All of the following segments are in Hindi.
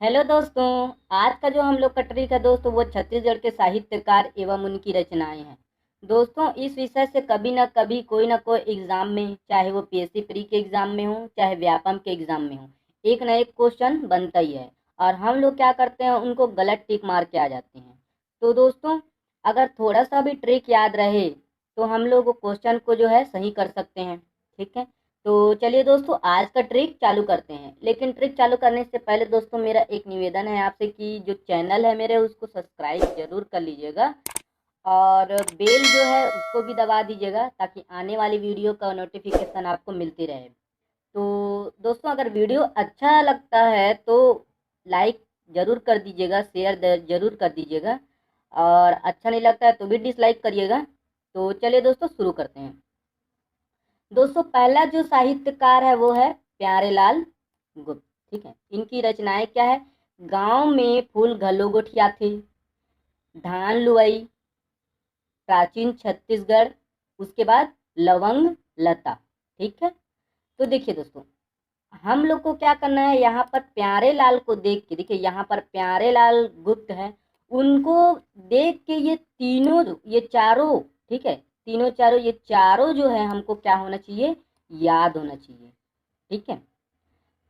हेलो दोस्तों। आज का जो हम लोग का ट्रिक है दोस्तों, वो छत्तीसगढ़ के साहित्यकार एवं उनकी रचनाएं हैं। दोस्तों, इस विषय से कभी ना कभी कोई ना कोई एग्जाम में, चाहे वो पीएससी प्री के एग्जाम में हो, चाहे व्यापम के एग्जाम में हो, एक ना एक क्वेश्चन बनता ही है। और हम लोग क्या करते हैं, उनको गलत टिक मार के आ जाते हैं। तो दोस्तों, अगर थोड़ा सा भी ट्रिक याद रहे तो हम लोग क्वेश्चन को जो है सही कर सकते हैं। ठीक है। तो चलिए दोस्तों, आज का ट्रिक चालू करते हैं। लेकिन ट्रिक चालू करने से पहले दोस्तों, मेरा एक निवेदन है आपसे कि जो चैनल है मेरे, उसको सब्सक्राइब जरूर कर लीजिएगा और बेल जो है उसको भी दबा दीजिएगा, ताकि आने वाली वीडियो का नोटिफिकेशन आपको मिलती रहे। तो दोस्तों, अगर वीडियो अच्छा लगता है तो लाइक ज़रूर कर दीजिएगा, शेयर ज़रूर कर दीजिएगा, और अच्छा नहीं लगता है तो भी डिसलाइक करिएगा। तो चलिए दोस्तों, शुरू करते हैं। दोस्तों, पहला जो साहित्यकार है वो है प्यारेलाल गुप्त। ठीक है। इनकी रचनाएं क्या है? गांव में फूल घलो गोठिया थे, धान लुआई, प्राचीन छत्तीसगढ़, उसके बाद लवंग लता। ठीक है। तो देखिए दोस्तों, हम लोग को क्या करना है, यहाँ पर प्यारे लाल को देख के, देखिए यहाँ पर प्यारे लाल गुप्त है, उनको देख के ये तीनों, ये चारों, ठीक है, तीनों चारों, ये चारों जो है हमको क्या होना चाहिए, याद होना चाहिए। ठीक है।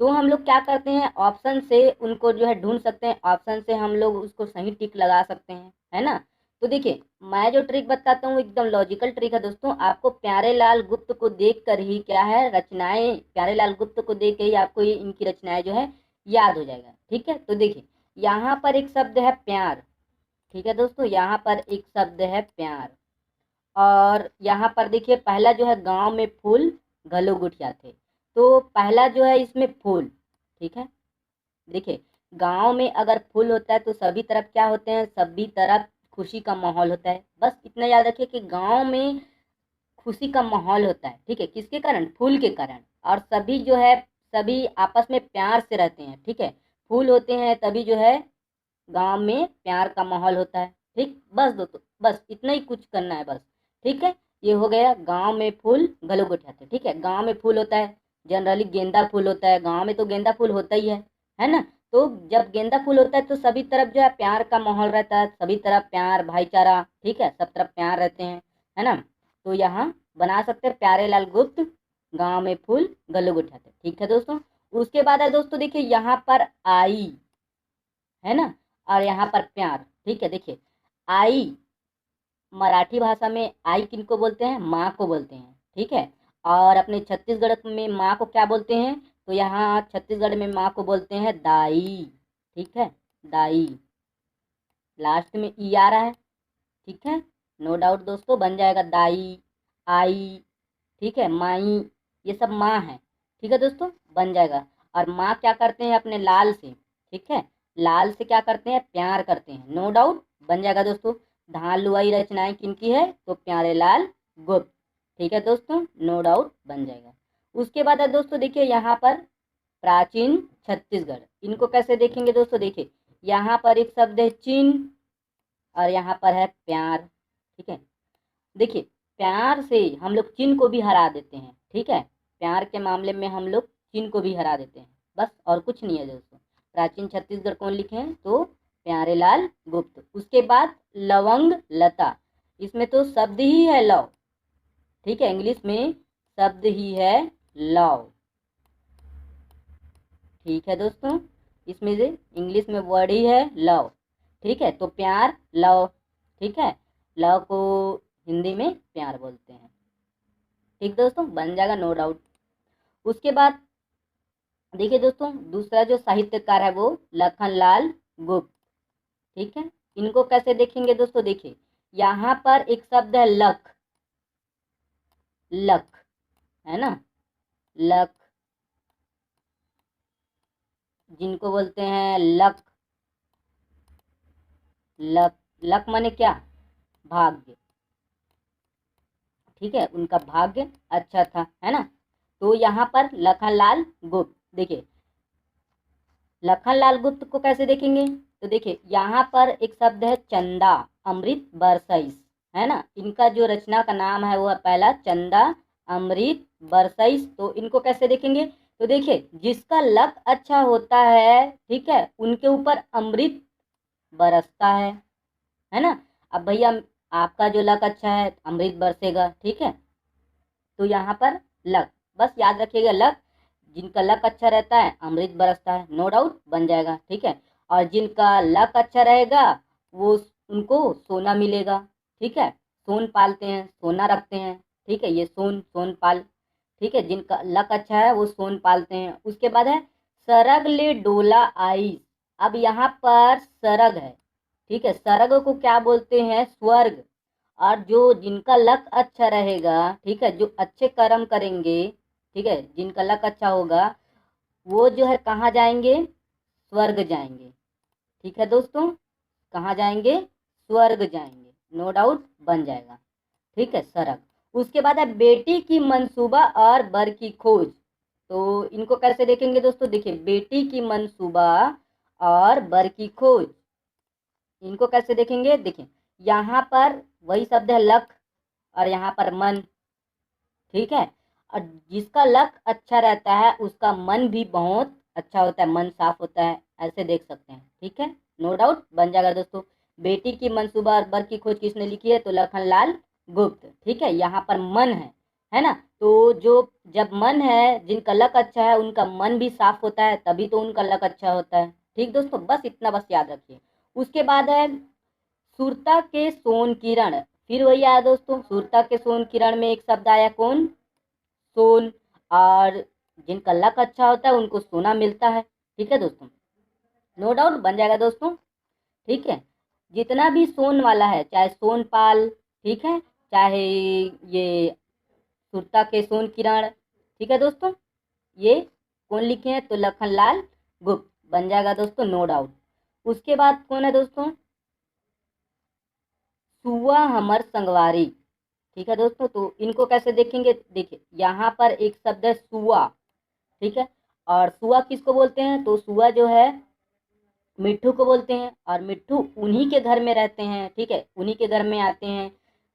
तो हम लोग क्या करते हैं, ऑप्शन से उनको जो है ढूंढ सकते हैं, ऑप्शन से हम लोग उसको सही टिक लगा सकते हैं, है ना। तो देखिए, मैं जो ट्रिक बताता हूँ एकदम लॉजिकल ट्रिक है दोस्तों। आपको प्यारेलाल गुप्त को देख कर ही क्या है, रचनाएं, प्यारेलाल गुप्त को देख के ही आपको ये इनकी रचनाएं जो है याद हो जाएगा। ठीक है। तो देखिए, यहाँ पर एक शब्द है प्यार। ठीक है दोस्तों, यहाँ पर एक शब्द है प्यार, और यहाँ पर देखिए पहला जो है, गांव में फूल घलो गुठिया थे। तो पहला जो है इसमें फूल। ठीक है। देखिए, गांव में अगर फूल होता है तो सभी तरफ क्या होते हैं, सभी तरफ खुशी का माहौल होता है। बस इतना याद रखिए कि गांव में खुशी का माहौल होता है। ठीक है। किसके कारण? फूल के कारण। और सभी जो है, सभी आपस में प्यार से रहते हैं। ठीक है। फूल होते हैं तभी जो है गांव में प्यार का माहौल होता है। ठीक, बस दोस्तों, बस इतना ही कुछ करना है बस। ठीक है। ये हो गया, गांव में फूल घलो गुठियाते। ठीक है। गांव में फूल होता है, जनरली गेंदा फूल होता है, गांव में तो गेंदा फूल होता ही है ना। तो जब गेंदा फूल होता है तो सभी तरफ जो है प्यार का माहौल रहता है, सभी तरफ प्यार, भाईचारा, ठीक है, सब तरफ प्यार रहते हैं, है ना। तो यहाँ बना सकते हैं प्यारेलाल गुप्त, गांव में फूल घलो गुठियाते। ठीक है दोस्तों। उसके बाद है दोस्तों, देखिए यहाँ पर आई, है ना, और यहाँ पर प्यार। ठीक है। देखिए, आई, मराठी भाषा में आई किनको बोलते हैं? माँ को बोलते हैं। ठीक है। और अपने छत्तीसगढ़ में माँ को क्या बोलते हैं? तो यहाँ छत्तीसगढ़ में माँ को बोलते हैं दाई। ठीक है, दाई। लास्ट में ई आ रहा है। ठीक है। नो डाउट दोस्तों, बन जाएगा दाई, आई, ठीक है, माई, ये सब माँ है। ठीक है दोस्तों, बन जाएगा। और माँ क्या करते हैं अपने लाल से? ठीक है, लाल से क्या करते हैं? प्यार करते हैं। नो डाउट बन जाएगा दोस्तों। धान लुआई रचनाएं किनकी है? तो प्यारेलाल गुप्त। ठीक है दोस्तों, नो डाउट बन जाएगा। उसके बाद है दोस्तों, देखिए यहाँ पर प्राचीन छत्तीसगढ़, इनको कैसे देखेंगे दोस्तों? देखिए, यहाँ पर एक शब्द है चिन्ह, और यहाँ पर है प्यार। ठीक है। देखिए, प्यार से हम लोग चिन्ह को भी हरा देते हैं। ठीक है। प्यार के मामले में हम लोग चिन्ह को भी हरा देते हैं, बस, और कुछ नहीं है दोस्तों। प्राचीन छत्तीसगढ़ कौन लिखे हैं? तो प्यारेलाल गुप्त। उसके बाद लवंग लता, इसमें तो शब्द ही है लव। ठीक है, इंग्लिश में शब्द ही है लव। ठीक है दोस्तों, इसमें से इंग्लिश में वर्ड ही है लव। ठीक है। तो प्यार, लव। ठीक है। लव को हिंदी में प्यार बोलते हैं। ठीक दोस्तों, बन जाएगा, नो डाउट। उसके बाद देखिए दोस्तों, दूसरा जो साहित्यकार है वो लखनलाल गुप्त। ठीक है। इनको कैसे देखेंगे दोस्तों? देखिए, यहाँ पर एक शब्द है लख, लख, है ना, लख, जिनको बोलते हैं लक। लक, लक माने क्या? भाग्य। ठीक है, उनका भाग्य अच्छा था, है ना। तो यहाँ पर लखनलाल गुप्त, देखिए लखनलाल गुप्त को कैसे देखेंगे? तो देखिए, यहाँ पर एक शब्द है चंदा अमृत बरसइस, है ना। इनका जो रचना का नाम है वो है पहला चंदा अमृत बरसइस। तो इनको कैसे देखेंगे? तो देखिए जिसका लक अच्छा होता है, ठीक है, उनके ऊपर अमृत बरसता है ना। अब भैया आपका जो लक अच्छा है अमृत बरसेगा, ठीक है। तो यहाँ पर लक, बस याद रखिएगा लक, जिनका लक अच्छा रहता है अमृत बरसता है, नो डाउट बन जाएगा, ठीक है। और जिनका लक अच्छा रहेगा वो उनको सोना मिलेगा, ठीक है। सोन पालते हैं, सोना रखते हैं, ठीक है, ये सोन पाल, ठीक है, जिनका लक अच्छा है वो सोन पालते हैं। उसके बाद है सरग ले डोला आइस। अब यहाँ पर सरग है, ठीक है, सरग को क्या बोलते हैं, स्वर्ग। और जो जिनका लक अच्छा रहेगा, ठीक है, जो अच्छे कर्म करेंगे, ठीक है, जिनका लक अच्छा होगा वो जो है कहाँ जाएंगे, स्वर्ग जाएंगे, ठीक है दोस्तों, कहाँ जाएंगे, स्वर्ग जाएंगे, नो डाउट बन जाएगा, ठीक है, सरग। उसके बाद है बेटी की मंसूबा और बर की खोज। तो इनको कैसे देखेंगे दोस्तों, देखिए बेटी की मंसूबा और बर की खोज, इनको कैसे देखेंगे, देखिए यहाँ पर वही शब्द है लक और यहाँ पर मन, ठीक है। और जिसका लक अच्छा रहता है उसका मन भी बहुत अच्छा होता है, मन साफ होता है, ऐसे देख सकते हैं, ठीक है, नो डाउट बन जाएगा दोस्तों। बेटी की मंसूबा अकबर की खोज किसने लिखी है, तो लखनलाल गुप्त, ठीक है। यहाँ पर मन है ना। तो जो जब मन है, जिनका लक अच्छा है उनका मन भी साफ होता है, तभी तो उनका लक अच्छा होता है, ठीक दोस्तों, बस इतना बस याद रखिए। उसके बाद है सुरता के सोन किरण। फिर वही आया दोस्तों, सुरता के सोन किरण में एक शब्द आया कौन, सोन। और जिनका लक अच्छा होता है उनको सोना मिलता है, ठीक है दोस्तों, नो डाउट बन जाएगा दोस्तों, ठीक है। जितना भी सोन वाला है, चाहे सोन पाल, ठीक है, चाहे ये सुरता के सोन किरण, ठीक है दोस्तों, ये कौन लिखे हैं, तो लखनलाल गुप्त बन जाएगा दोस्तों, नो डाउट। उसके बाद कौन है दोस्तों, सुआ हमर संगवारी, ठीक है दोस्तों। तो इनको कैसे देखेंगे, देखिए यहाँ पर एक शब्द है सुआ, ठीक है। और सुआ किसको बोलते हैं, तो सुआ जो है मिट्ठू को बोलते हैं, और मिट्ठू उन्हीं के घर में रहते हैं, ठीक है, उन्हीं के घर में आते हैं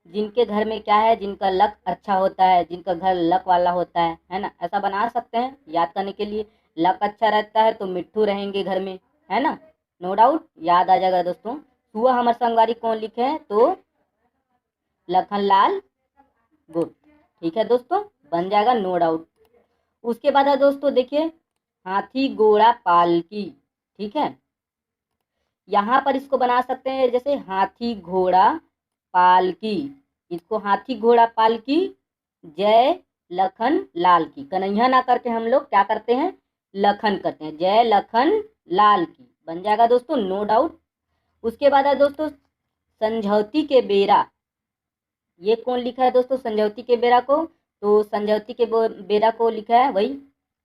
जिनके घर में क्या है, जिनका लक अच्छा होता है, जिनका घर लक वाला होता है ना। ऐसा बना सकते हैं याद करने के लिए, लक अच्छा रहता है तो मिट्ठू रहेंगे घर में, है ना, नो डाउट याद आ जाएगा दोस्तों। सुआ हमर संगवारी कौन लिखे हैं, तो लखनलाल गुप्त, ठीक है दोस्तों, बन जाएगा नो डाउट। उसके बाद है दोस्तों देखिए हाथी घोड़ा पालकी, ठीक है। यहाँ पर इसको बना सकते हैं जैसे हाथी घोड़ा पालकी, इसको हाथी घोड़ा पालकी जय लखन लाल की, कन्हैया ना करके हम लोग क्या करते हैं, लखन करते हैं, जय लखन लाल की बन जाएगा दोस्तों, नो डाउट। उसके बाद है दोस्तों संझौती के बेरा। ये कौन लिखा है दोस्तों, संझौती के बेरा को, तो संझौती के बेरा को लिखा है वही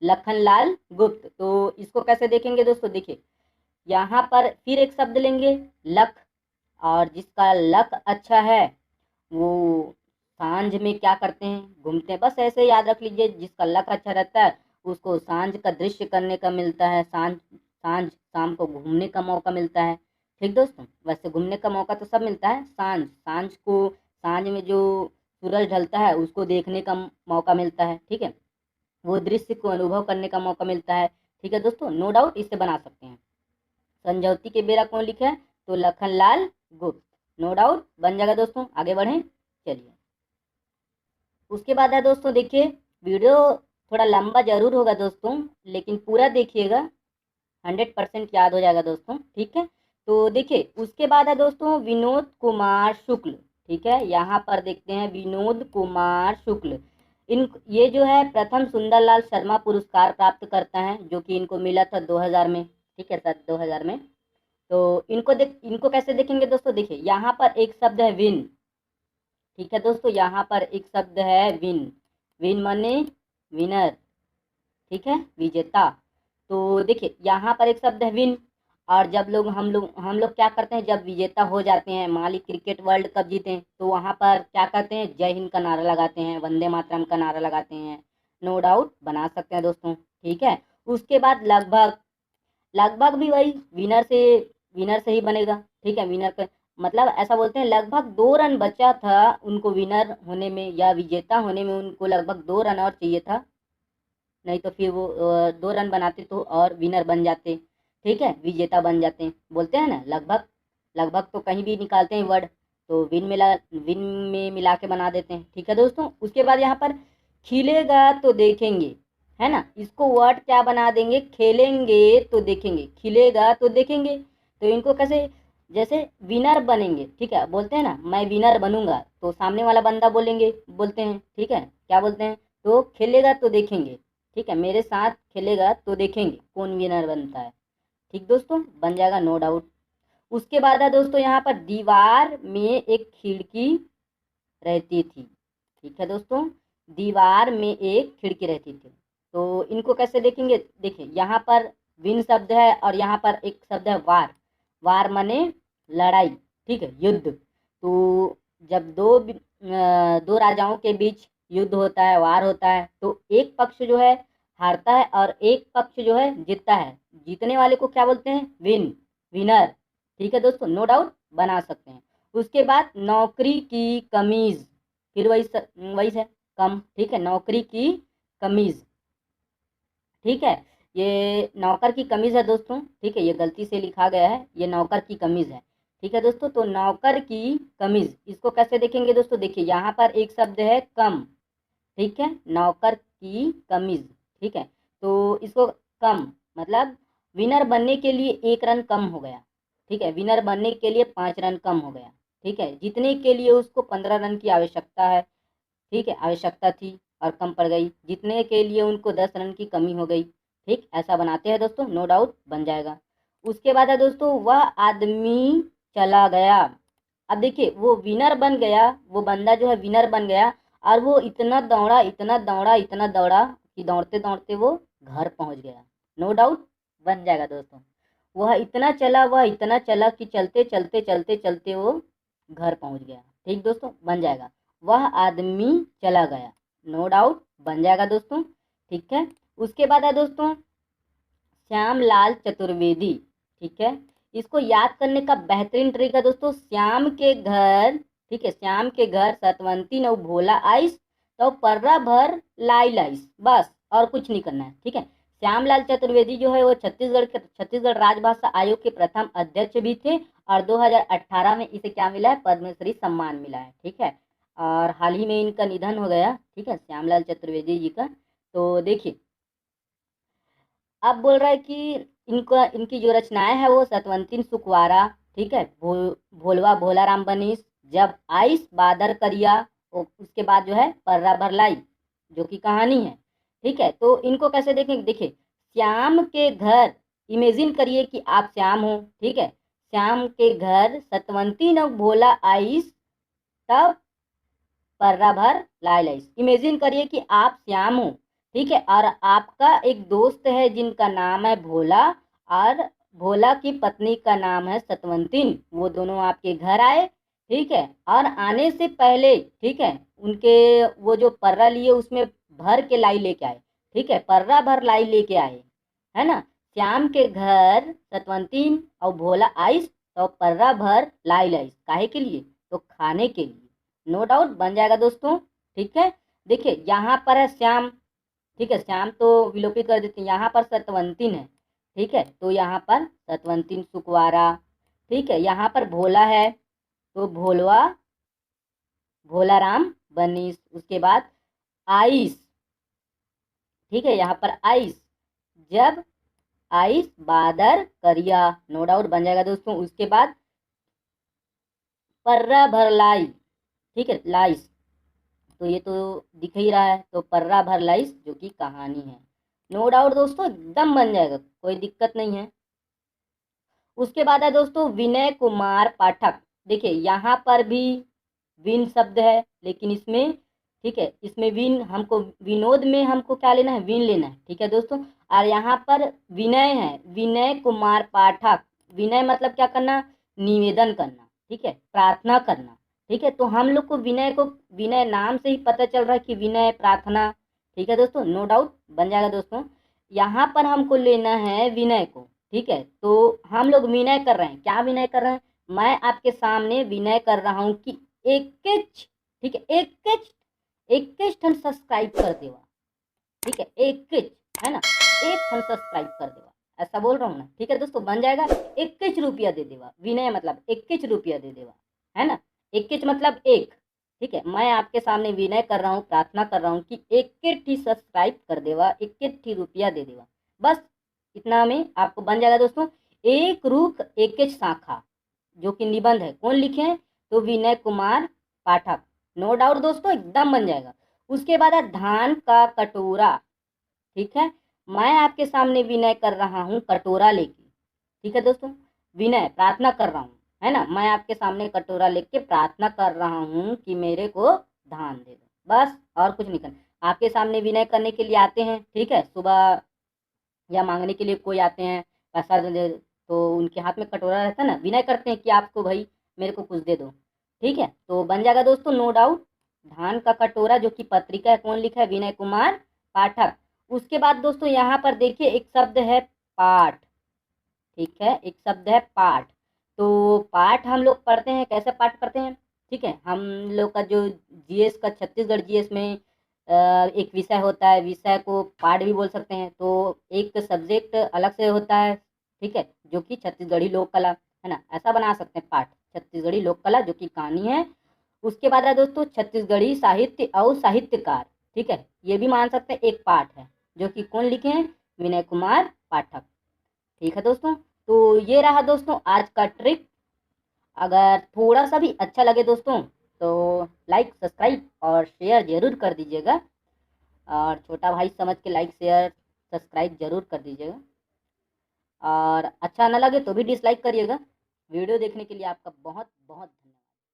लखनलाल गुप्त। तो इसको कैसे देखेंगे दोस्तों, देखिए यहाँ पर फिर एक शब्द लेंगे लक, और जिसका लक अच्छा है वो सांझ में क्या करते हैं, घूमते हैं, बस ऐसे याद रख लीजिए, जिसका लक अच्छा रहता है उसको सांझ का दृश्य करने का मिलता है, सांझ सांझ शाम को घूमने का मौका मिलता है, ठीक दोस्तों। वैसे घूमने का मौका तो सब मिलता है, सांझ सांझ को, सांझ में जो सूरज ढलता है उसको देखने का मौका मिलता है, ठीक है, वो दृश्य को अनुभव करने का मौका मिलता है, ठीक है दोस्तों, नो डाउट इससे बना सकते हैं। संझौती के बेरा कौन लिखा है, तो लखनलाल गुप्त, नो डाउट बन जाएगा दोस्तों, आगे बढ़ें चलिए। उसके बाद है दोस्तों देखिए वीडियो थोड़ा लंबा जरूर होगा दोस्तों, लेकिन पूरा देखिएगा, 100% याद हो जाएगा दोस्तों, ठीक है। तो देखिए उसके बाद है दोस्तों विनोद कुमार शुक्ल, ठीक है, यहाँ पर देखते हैं विनोद कुमार शुक्ल। इन ये जो है प्रथम सुंदरलाल शर्मा पुरस्कार प्राप्त करता है, जो कि इनको मिला था 2000 में, ठीक है सर, 2000 में। तो इनको कैसे देखेंगे दोस्तों, देखिए यहाँ पर एक शब्द है विन, ठीक है दोस्तों, यहाँ पर एक शब्द है विन, विन माने विनर, ठीक है, विजेता। तो देखिए यहाँ पर एक शब्द है विन, और जब हम लोग क्या करते हैं, जब विजेता हो जाते हैं, मान ली क्रिकेट वर्ल्ड कप जीते हैं, तो वहाँ पर क्या करते हैं, जय हिंद का नारा लगाते हैं, वंदे मातरम का नारा लगाते हैं, नो डाउट बना सकते हैं दोस्तों, ठीक है। उसके बाद लगभग, लगभग भी वही विनर से ही बनेगा, ठीक है, विनर का मतलब ऐसा बोलते हैं लगभग 2 रन बचा था उनको विनर होने में या विजेता होने में, उनको लगभग 2 रन और चाहिए था, नहीं तो फिर वो 2 रन बनाते तो और विनर बन जाते, ठीक है, विजेता बन जाते, बोलते हैं ना लगभग। लगभग तो कहीं भी निकालते हैं वर्ड, तो विन में मिला के बना देते हैं, ठीक है दोस्तों। उसके बाद यहाँ पर खिलेगा तो देखेंगे, है ना, इसको वर्ड क्या बना देंगे, खेलेंगे तो देखेंगे, खिलेगा तो देखेंगे। तो इनको कैसे, जैसे विनर बनेंगे, ठीक है, बोलते हैं ना मैं विनर बनूंगा, तो सामने वाला बंदा बोलते हैं, ठीक है, क्या बोलते हैं, तो खेलेगा तो देखेंगे, ठीक है, मेरे साथ खेलेगा तो देखेंगे कौन विनर बनता है, ठीक दोस्तों, बन जाएगा नो डाउट। उसके बाद है दोस्तों यहाँ पर दीवार में एक खिड़की रहती थी, ठीक है दोस्तों, दीवार में एक खिड़की रहती थी। तो इनको कैसे देखेंगे, देखिए यहाँ पर विन शब्द है और यहाँ पर एक शब्द है वार। वार माने लड़ाई, ठीक है, युद्ध। तो जब दो राजाओं के बीच युद्ध होता है, वार होता है, तो एक पक्ष जो है हारता है और एक पक्ष जो है जीतता है। जीतने वाले को क्या बोलते हैं, विनर, ठीक है दोस्तों, नो डाउट बना सकते हैं। उसके बाद नौकरी की कमीज, फिर वही है कम, ठीक है, नौकरी की कमीज, ठीक है, ये नौकर की कमीज है दोस्तों, ठीक है, ये गलती से लिखा गया है, ये नौकर की कमीज है, ठीक है दोस्तों। तो नौकर की कमीज, इसको कैसे देखेंगे दोस्तों, देखिए यहाँ पर एक शब्द है कम, ठीक है, नौकर की कमीज, ठीक है, तो इसको कम मतलब विनर बनने के लिए 1 रन कम हो गया, ठीक है, विनर बनने के लिए 5 रन कम हो गया, ठीक है, जीतने के लिए उसको 15 रन की आवश्यकता है, ठीक है, आवश्यकता थी और कम पड़ गई, जीतने के लिए उनको 10 रन की कमी हो गई, ठीक, ऐसा बनाते हैं दोस्तों, नो डाउट बन जाएगा। उसके बाद है दोस्तों वह आदमी चला गया। अब देखिए वो विनर बन गया, वो बंदा जो है विनर बन गया, और वो इतना दौड़ा इतना दौड़ा इतना दौड़ा कि दौड़ते दौड़ते वो घर पहुंच गया, नो डाउट बन जाएगा दोस्तों। वह इतना चला कि चलते चलते चलते चलते वो घर पहुंच गया, ठीक दोस्तों, बन जाएगा वह आदमी चला गया, नो डाउट बन जाएगा दोस्तों, ठीक है। उसके बाद है दोस्तों श्यामलाल चतुर्वेदी, ठीक है, इसको याद करने का बेहतरीन तरीका दोस्तों, श्याम के घर, ठीक है, श्याम के घर सतवंती नौ भोला आइस तो पर्रा भर लाई लाइस, बस और कुछ नहीं करना है, ठीक है। श्यामलाल चतुर्वेदी जो है वो छत्तीसगढ़ राजभाषा आयोग के प्रथम अध्यक्ष भी थे, और 2018 में इसे क्या मिला है, पद्मश्री सम्मान मिला है, ठीक है, और हाल ही में इनका निधन हो गया, ठीक है, श्यामलाल चतुर्वेदी जी का। तो देखिए अब बोल रहा है कि इनका इनकी जो रचनाएं है वो सतवंतिन सुकवारा, ठीक है, भोलवा भोलाराम बनीस, जब आइस बादर करिया, उसके बाद जो है पर्रा भरलाई जो कि कहानी है, ठीक है। तो इनको कैसे देखेंगे, देखिए श्याम के घर, इमेजिन करिए कि आप श्याम हो, ठीक है, श्याम के घर सतवंती न भोला आइस तब पर्रा भर लाई लाइस, इमेजिन करिए कि आप श्याम हो, ठीक है, और आपका एक दोस्त है जिनका नाम है भोला, और भोला की पत्नी का नाम है सतवंतिन, वो दोनों आपके घर आए, ठीक है, और आने से पहले, ठीक है, उनके वो जो पर्रा लिए उसमें भर के लाई लेके आए, ठीक है, पर्रा भर लाई लेके आए, है ना, श्याम के घर सतवंतिन और भोला आइस तो पर्रा भर लाई लाइस, काहे के लिए, तो खाने के लिए, नो डाउट बन जाएगा दोस्तों, ठीक है। देखिए यहाँ पर है श्याम, ठीक है, श्याम तो विलोपित कर देते हैं, यहाँ पर सतवंतिन है, ठीक है, तो यहाँ पर सतवंतिन सुकवारा, ठीक है, यहाँ पर भोला है तो भोलवा भोलाराम बनीस, उसके बाद आइस, ठीक है, यहाँ पर आइस, जब आइस बादर करिया, नो डाउट बन जाएगा दोस्तों। उसके बाद पर्रा भर लाई, ठीक है, लाइस, तो ये तो दिख ही रहा है, तो पर्रा भर लाइस जो कि कहानी है, नो डाउट दोस्तों एकदम बन जाएगा, कोई दिक्कत नहीं है। उसके बाद है दोस्तों विनय कुमार पाठक, देखिए यहाँ पर भी विन शब्द है, लेकिन इसमें, ठीक है, इसमें विन हमको विनोद में हमको क्या लेना है, विन लेना है, ठीक है दोस्तों, और यहाँ पर विनय है, विनय कुमार पाठक, विनय मतलब क्या करना, निवेदन करना, ठीक है, प्रार्थना करना, ठीक है, तो हम लोग को विनय नाम से ही पता चल रहा है कि विनय प्रार्थना, ठीक है दोस्तों, नो डाउट बन जाएगा दोस्तों। यहाँ पर हमको लेना है विनय को, ठीक है, तो हम लोग विनय कर रहे हैं, क्या विनय कर रहे हैं, मैं आपके सामने विनय कर रहा हूँ कि एक, ठीक है, एक ठन सब्सक्राइब कर देवा, ठीक है, एक है ना, एक फन सब्सक्राइब कर देवा, ऐसा बोल रहा हूँ ना। ठीक है दोस्तों, बन जाएगा 21 रुपया दे देवा, विनय मतलब 21 रुपया दे देवा, है ना, 21 मतलब एक। ठीक है, मैं आपके सामने विनय कर रहा हूँ, प्रार्थना कर रहा हूँ कि 21 सब्सक्राइब कर देवा, 21 रुपया दे देवा, बस इतना में आपको बन जाएगा दोस्तों। एक रुख एक शाखा, जो कि निबंध है, कौन लिखे हैं, तो विनय कुमार पाठक, नो डाउट दोस्तों, एकदम बन जाएगा। उसके बाद है धान का कटोरा। ठीक है, मैं आपके सामने विनय कर रहा हूँ कटोरा लेके। ठीक है दोस्तों, विनय प्रार्थना कर रहा हूँ, है ना, मैं आपके सामने कटोरा लेके प्रार्थना कर रहा हूँ कि मेरे को धान दे दो, बस और कुछ नहीं करना। आपके सामने विनय करने के लिए आते हैं, ठीक है, सुबह या मांगने के लिए कोई आते हैं पैसा दे, तो उनके हाथ में कटोरा रहता है ना, विनय करते हैं कि आपको भाई मेरे को कुछ दे दो। ठीक है, तो बन जाएगा दोस्तों नो डाउट धान का कटोरा, जो कि पत्रिका है, कौन लिखा है, विनय कुमार पाठक। उसके बाद दोस्तों यहाँ पर देखिए एक शब्द है पाठ। ठीक है, एक शब्द है पाठ। तो पाठ हम लोग पढ़ते हैं, कैसे पाठ करते हैं, ठीक है, हम लोग का जो जीएस का, छत्तीसगढ़ जीएस में एक विषय होता है, विषय को पाठ भी बोल सकते हैं, तो एक सब्जेक्ट अलग से होता है, ठीक है, जो कि छत्तीसगढ़ी लोक कला, है ना, ऐसा बना सकते हैं पाठ, छत्तीसगढ़ी लोक कला जो कि कहानी है। उसके बाद है दोस्तों छत्तीसगढ़ी साहित्य और साहित्यकार। ठीक है, ये भी मान सकते हैं एक पाठ है, जो कि कौन लिखे हैं, विनय कुमार पाठक। ठीक है दोस्तों, तो ये रहा दोस्तों आज का ट्रिक। अगर थोड़ा सा भी अच्छा लगे दोस्तों तो लाइक सब्सक्राइब और शेयर जरूर कर दीजिएगा, और छोटा भाई समझ के लाइक शेयर सब्सक्राइब जरूर कर दीजिएगा, और अच्छा ना लगे तो भी डिसलाइक करिएगा। वीडियो देखने के लिए आपका बहुत बहुत